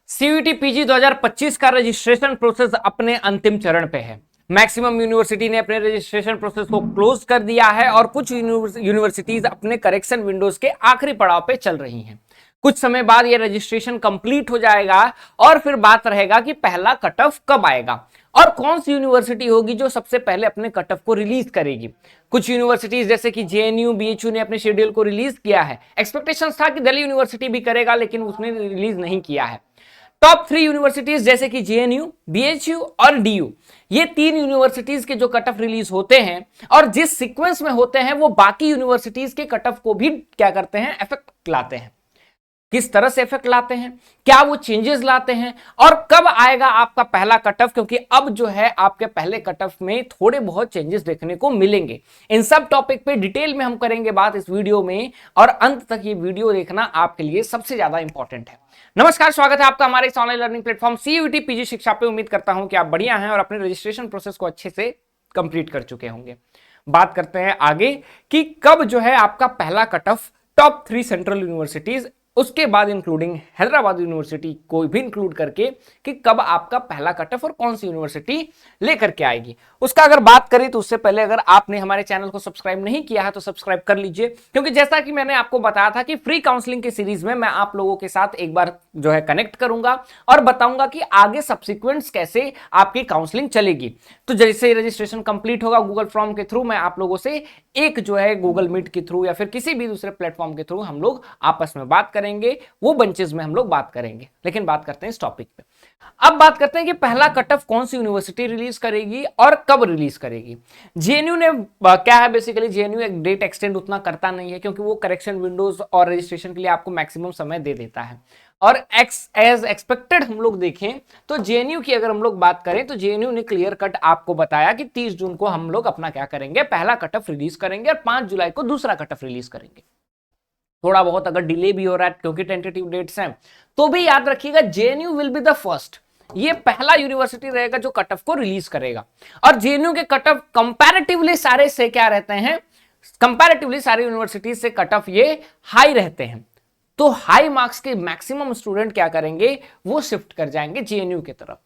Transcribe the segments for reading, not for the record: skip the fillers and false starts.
CUET PG 2025 का registration process अपने अंतिम चरण पे है। मैक्सिमम यूनिवर्सिटी ने अपने रजिस्ट्रेशन प्रोसेस को क्लोज कर दिया है और कुछ यूनिवर्सिटीज अपने करेक्शन विंडोज के आखिरी पड़ाव पे चल रही हैं। कुछ समय बाद यह रजिस्ट्रेशन कंप्लीट हो जाएगा और फिर बात रहेगा कि पहला कट ऑफ कब आएगा और कौन सी यूनिवर्सिटी होगी जो सबसे पहले अपने कट ऑफ को रिलीज करेगी। कुछ यूनिवर्सिटीज जैसे कि जेएनयू, बीएचयू ने अपने शेड्यूल को रिलीज किया है। एक्सपेक्टेशन था कि दिल्ली यूनिवर्सिटी भी करेगा, लेकिन उसने रिलीज नहीं किया है। टॉप 3 यूनिवर्सिटीज जैसे कि जेएनयू, बीएचयू और डीयू, ये 3 यूनिवर्सिटीज के जो कट ऑफ रिलीज होते हैं और जिस सीक्वेंस में होते हैं वो बाकी यूनिवर्सिटीज के कट ऑफ को भी क्या करते हैं, इफेक्ट लाते हैं। किस तरह से इफेक्ट लाते हैं, क्या वो चेंजेस लाते हैं और कब आएगा आपका पहला कट ऑफ, क्योंकि अब जो है आपके पहले कट ऑफ में थोड़े बहुत चेंजेस देखने को मिलेंगे। इन सब टॉपिक पे डिटेल में हम करेंगे बात इस वीडियो में और अंत तक ये वीडियो देखना आपके लिए सबसे ज्यादा इंपॉर्टेंट है। नमस्कार, स्वागत है आपका हमारे इस online learning platform CUET PG शिक्षा पे। उम्मीद करता हूं कि आप बढ़िया हैं और अपने रजिस्ट्रेशन प्रोसेस को अच्छे से कंप्लीट कर चुके होंगे। बात करते हैं आगे कि कब जो है आपका पहला cut off top 3 central universities, उसके बाद इंक्लूडिंग हैदराबाद यूनिवर्सिटी को भी इंक्लूड करके कि कब आपका पहला कट ऑफ और कौन सी यूनिवर्सिटी लेकर के आएगी। उसका अगर बात करें तो उससे पहले अगर आपने हमारे चैनल को सब्सक्राइब नहीं किया है तो सब्सक्राइब कर लीजिए, क्योंकि जैसा कि मैंने आपको बताया था कि फ्री काउंसलिंग की सीरीज में मैं आप लोगों के साथ एक बार जो है कनेक्ट करूंगा और बताऊंगा कि आगे सब्सिक्वेंट्स कैसे आपकी काउंसलिंग चलेगी। तो जैसे रजिस्ट्रेशन कंप्लीट होगा गूगल फॉर्म के थ्रू, मैं आप लोगों से एक जो है गूगल मीट के थ्रू या फिर किसी भी दूसरे प्लेटफॉर्म के थ्रू हम लोग आपस में बात करेंगे, वो बंचेस में हम लोग बात करेंगे। लेकिन बात करते हैं इस टॉपिक पे। अब बात करते हैं कि पहला कट ऑफ कौन सी यूनिवर्सिटी रिलीज करेगी और कब रिलीज करेगी। जेएनयू ने क्या है, बेसिकली जेएनयू एक डेट एक्सटेंड उतना करता नहीं है, क्योंकि वो करेक्शन विंडोज और रजिस्ट्रेशन के लिए आपको मैक्सिमम समय दे देता है। और एज एक्सपेक्टेड हम लोग देखें तो जेएनयू की अगर हम लोग बात करें तो जेएनयू ने क्लियर कट आपको बताया कि 30 जून को हम लोग अपना क्या करेंगे, पहला कट ऑफ रिलीज करेंगे और 5 जुलाई को दूसरा कट ऑफ रिलीज करेंगे। थोड़ा बहुत अगर डिले भी हो रहा है क्योंकि टेंटेटिव डेट्स हैं, तो भी याद रखिएगा JNU will be the first. ये पहला यूनिवर्सिटी रहेगा जो कट ऑफ को रिलीज करेगा। और जेएनयू के कट ऑफ कंपैरेटिवली सारे से क्या रहते हैं, कंपैरेटिवली सारे यूनिवर्सिटी से कट ऑफ ये हाई रहते हैं। तो हाई मार्क्स के मैक्सिमम स्टूडेंट क्या करेंगे, वो शिफ्ट कर जाएंगे जेएनयू की तरफ।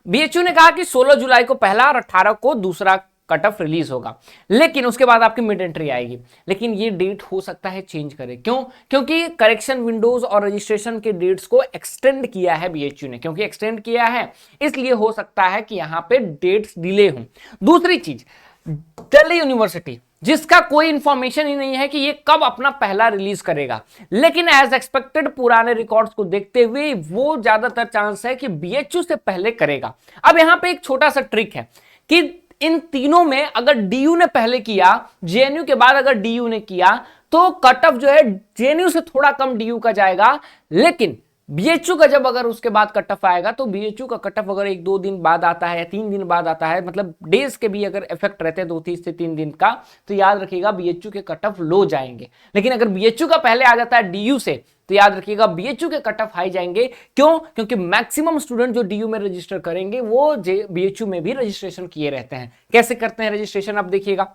बीएचयू ने कहा कि 16 जुलाई को पहला और 18 को दूसरा कट ऑफ रिलीज होगा, लेकिन उसके बाद आपकी मिड एंट्री आएगी। लेकिन ये डेट हो सकता है चेंज करे। क्यों? क्योंकि करेक्शन विंडोज और रजिस्ट्रेशन के डेट्स को एक्सटेंड किया है बीएचयू ने। क्योंकि एक्सटेंड किया है इसलिए हो सकता है कि यहां पे डेट्स डिले हों। दूसरी चीज, दिल्ली यूनिवर्सिटी जिसका कोई इंफॉर्मेशन ही नहीं है कि ये कब अपना पहला रिलीज करेगा, लेकिन एज एक्सपेक्टेड पुराने रिकॉर्ड्स को देखते हुए वो ज्यादातर चांस है कि बीएचयू से पहले करेगा। अब यहां पे एक छोटा सा ट्रिक है कि इन तीनों में अगर डीयू ने पहले किया, जेएनयू के बाद अगर डीयू ने किया, तो कट ऑफ जो है जेएनयू से थोड़ा कम डीयू का जाएगा। लेकिन बीएचयू का जब अगर उसके बाद कट ऑफ आएगा तो बीएचयू का कट ऑफ अगर 1-2 दिन बाद आता है या 3 दिन बाद आता है, मतलब डेज के भी अगर इफेक्ट रहते हैं 2 से 3 दिन का, तो याद रखिएगा बीएचयू के कट ऑफ लो जाएंगे। लेकिन अगर बीएचयू का पहले आ जाता है डीयू से, तो याद रखिएगा बीएचयू के कट ऑफ हाई जाएंगे। क्यों? क्योंकि मैक्सिमम स्टूडेंट जो डीयू में रजिस्टर करेंगे वो बीएचयू में भी रजिस्ट्रेशन किए रहते हैं। कैसे करते हैं रजिस्ट्रेशन, अब देखिएगा।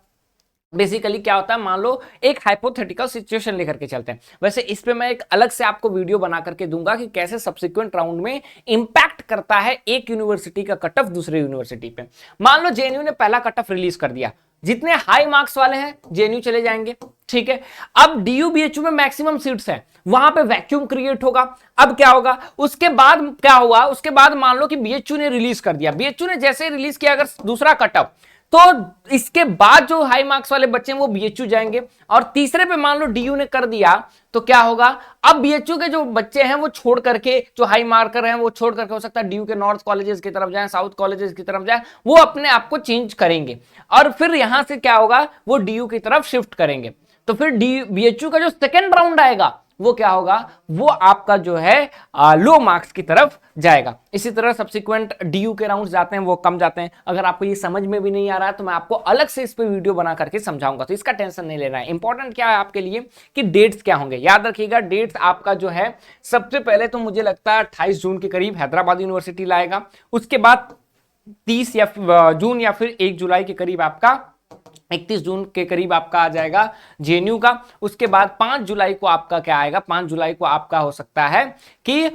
बेसिकली क्या होता है, मान लो एक हाइपोथेटिकल सिचुएशन लेकर के चलते हैं। वैसे इस पे मैं एक अलग से आपको वीडियो बना करके दूंगा कि कैसे सब्सिक्वेंट राउंड में इंपैक्ट करता है एक यूनिवर्सिटी का कट ऑफ दूसरे यूनिवर्सिटी पे। मान लो जेएनयू ने पहला कट ऑफ रिलीज कर दिया, जितने हाई मार्क्स वाले हैं जेएनयू चले जाएंगे, ठीक है। अब डीयू बीएचयू में मैक्सिमम सीट्स हैं, वहां पे वैक्यूम क्रिएट होगा। अब क्या होगा, उसके बाद क्या हुआ, उसके बाद मान लो कि बीएचयू ने रिलीज कर दिया। बीएचयू ने जैसे रिलीज किया अगर दूसरा कट ऑफ, तो इसके बाद जो हाई मार्क्स वाले बच्चे हैं वो बीएचयू जाएंगे। और तीसरे पे मान लो डीयू ने कर दिया तो क्या होगा, अब बीएचयू के जो बच्चे हैं वो छोड़ करके, जो हाई मार्कर हैं वो छोड़ करके, हो सकता है डीयू के नॉर्थ कॉलेजेस की तरफ जाएं, साउथ कॉलेजेस की तरफ जाएं, वो अपने आप को चेंज करेंगे और फिर यहां से क्या होगा, वो डीयू की तरफ शिफ्ट करेंगे। तो फिर बीएचयू का जो सेकेंड राउंड आएगा वो क्या होगा, वो आपका जो है लो मार्क्स की तरफ जाएगा। इसी तरह सब्सिक्वेंट डीयू के राउंड जाते हैं वो कम जाते हैं। अगर आपको ये समझ में भी नहीं आ रहा है तो मैं आपको अलग से इस पे वीडियो बना करके समझाऊंगा, तो इसका टेंशन नहीं लेना है। इंपॉर्टेंट क्या है आपके लिए कि डेट्स क्या होंगे, याद रखिएगा। डेट्स आपका जो है सबसे पहले तो मुझे लगता है 28 जून के करीब हैदराबाद यूनिवर्सिटी लाएगा। उसके बाद 30 या जून या फिर 1 जुलाई के करीब आपका 31 जून के करीब आपका आ जाएगा जेएनयू का। उसके बाद 5 जुलाई को आपका क्या आएगा, 5 जुलाई को आपका हो सकता है कि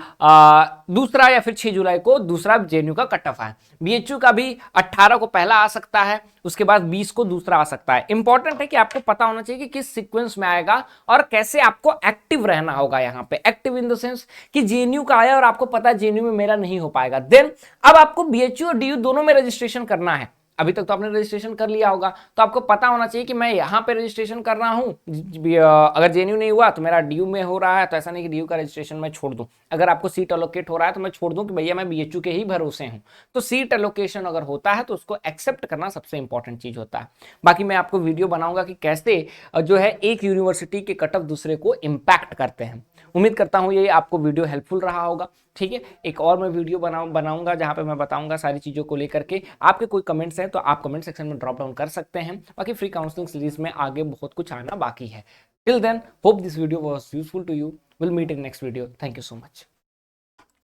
दूसरा या फिर 6 जुलाई को दूसरा जेएनयू का कट ऑफ है। बीएचयू का भी 18 को पहला आ सकता है, उसके बाद 20 को दूसरा आ सकता है। इंपॉर्टेंट है कि आपको पता होना चाहिए कि किस सीक्वेंस में आएगा और कैसे आपको एक्टिव रहना होगा। यहाँ पे एक्टिव इन द सेंस कि जेएनयू का आया और आपको पता है जेएनयू में मेरा नहीं हो पाएगा, देन अब आपको बीएचयू और डीयू दोनों में रजिस्ट्रेशन करना है। अभी तक तो आपने रजिस्ट्रेशन कर लिया होगा, तो आपको पता होना चाहिए कि मैं यहाँ पे रजिस्ट्रेशन कर रहा हूँ। अगर जेएनयू नहीं हुआ तो मेरा डीयू में हो रहा है, तो ऐसा नहीं कि डीयू का रजिस्ट्रेशन मैं छोड़ दूं। अगर आपको सीट एलोकेट हो रहा है तो मैं छोड़ दूं कि भैया मैं बीएचयू के ही भरोसे हूँ। तो सीट एलोकेशन अगर होता है तो उसको एक्सेप्ट करना सबसे इंपॉर्टेंट चीज होता है। बाकी मैं आपको वीडियो बनाऊंगा कि कैसे जो है एक यूनिवर्सिटी के कट ऑफ दूसरे को इम्पैक्ट करते हैं। उम्मीद करता हूँ ये आपको वीडियो हेल्पफुल रहा होगा। ठीक है, एक और मैं वीडियो बनाऊंगा जहां पे मैं बताऊंगा सारी चीज़ों को लेकर के। आपके कोई कमेंट्स हैं तो आप कमेंट सेक्शन में ड्रॉप डाउन कर सकते हैं। बाकी फ्री काउंसलिंग सीरीज में आगे बहुत कुछ आना बाकी है। Till then hope this video was useful to you. Will meet in next video. Thank you so much.